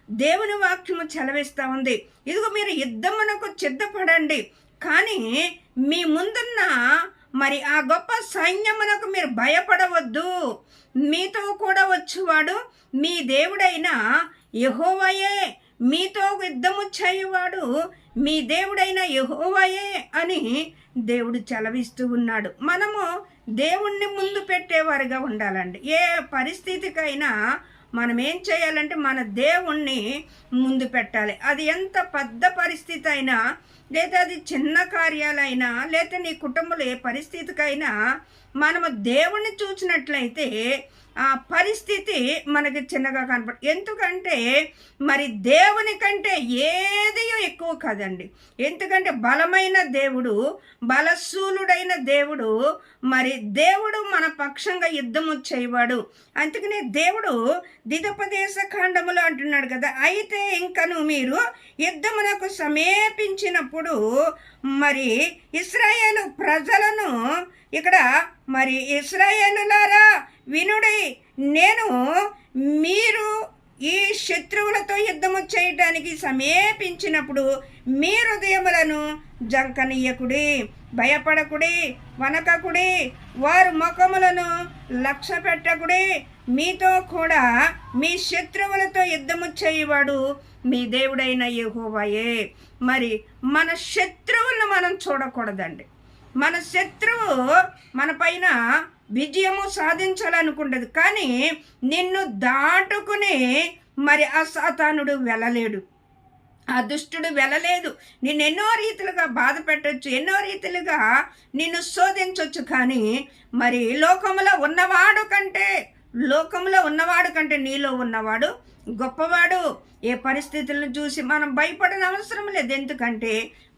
దేవుని వాక్యము సెలవిస్తూ ఉంది. ఇదిగో మీరు యుద్ధమునకు సిద్ధపడండి, కానీ మీ ముందున్న మరి ఆ గొప్ప సైన్యమునకు మీరు భయపడవద్దు. మీతో కూడా వచ్చేవాడు మీ దేవుడైన యెహోవాయే, మీతో యుద్ధము చేయువాడు మీ దేవుడైన యెహోవాయే అని దేవుడు సెలవిస్తూ ఉన్నాడు. మనము దేవుణ్ణి ముందు పెట్టేవారుగా ఉండాలండి. ఏ పరిస్థితికైనా మనం ఏం చేయాలంటే మన దేవుణ్ణి ముందు పెట్టాలి. అది ఎంత పెద్ద పరిస్థితి అయినా, లేదా అది చిన్న కార్యాలైనా, లేదా నీ కుటుంబంలో ఏ పరిస్థితికైనా మనము దేవుణ్ణి చూసినట్లయితే ఆ పరిస్థితి మనకి చిన్నగా కనపడు. ఎందుకంటే మరి దేవుని కంటే ఏది ఎక్కువ కాదండి. ఎందుకంటే బలమైన దేవుడు, బలశూలుడైన దేవుడు, మరి దేవుడు మన పక్షంగా యుద్ధము చేయవాడు. అందుకనే దేవుడు ద్వితోపదేశ కాండములో అంటున్నాడు కదా, అయితే ఇంకను మీరు యుద్ధమునకు సమీపించినప్పుడు మరి ఇశ్రాయేలు ప్రజలను ఇక్కడ మరి ఇశ్రాయేలులారా వినుడి, నేను మీరు ఈ శత్రువులతో యుద్ధము చేయడానికి సమీపించినప్పుడు మీ హృదయములను జంకనీయకుడి, భయపడకుడి, వనకకుడి, వారు ముఖములను లక్ష్య పెట్టకుడి. మీతో కూడా మీ శత్రువులతో యుద్ధము చేయవాడు మీ దేవుడైన యెహోవాయే. మరి మన శత్రువులను మనం చూడకూడదండి. మన శత్రువు మన పైన విజయము సాధించాలనుకుంటది, కానీ నిన్ను దాటుకుని మరి ఆ సాతానుడు వెళ్ళలేడు, ఆ దుష్టుడు వెళ్ళలేదు. నిన్ను ఎన్నో రీతిలుగా బాధ పెట్టచ్చు, ఎన్నో రీతిలుగా నిన్ను శోధించవచ్చు, కానీ మరి లోకములో ఉన్నవాడు కంటే నీలో ఉన్నవాడు గొప్పవాడు. ఏ పరిస్థితులను చూసి మనం భయపడని అవసరం లేదు. ఎందుకంటే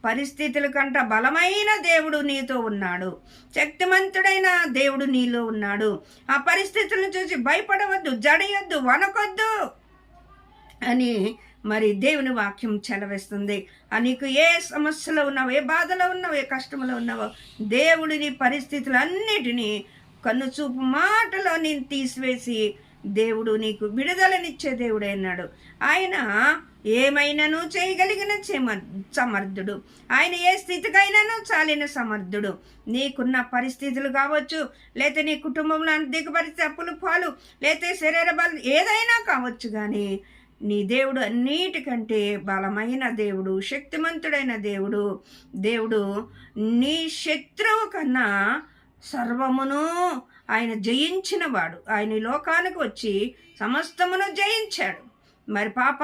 పరిస్థితుల కంటే బలమైన దేవుడు నీతో ఉన్నాడు, శక్తిమంతుడైన దేవుడు నీలో ఉన్నాడు. ఆ పరిస్థితులను చూసి భయపడవద్దు, జడయొద్దు, వనకొద్దు అని మరి దేవుని వాక్యం సెలవిస్తుంది. నీకు ఏ సమస్యలో ఉన్నావో, ఏ బాధలో ఉన్నావో, ఏ కష్టంలో ఉన్నావో, దేవుడి నీ పరిస్థితులన్నిటినీ కన్నుచూపు మాటలో నేను తీసివేసి దేవుడు నీకు విడుదలనిచ్చే దేవుడే అన్నాడు. ఆయన ఏమైనాను చేయగలిగిన సమర్థుడు. ఆయన ఏ స్థితికైనాను చాలిన సమర్థుడు. నీకున్న పరిస్థితులు కావచ్చు, లేకపోతే నీ కుటుంబంలో దిగబరిచే అప్పులు పాలు, లేకపోతే శరీర బలం ఏదైనా కావచ్చు, కానీ నీ దేవుడు అన్నిటికంటే బలమైన దేవుడు, శక్తిమంతుడైన దేవుడు నీ శత్రువు కన్నా సర్వమును ఆయన జయించిన వాడు. ఆయన లోకానికి వచ్చి సమస్తమును జయించాడు. మరి పాప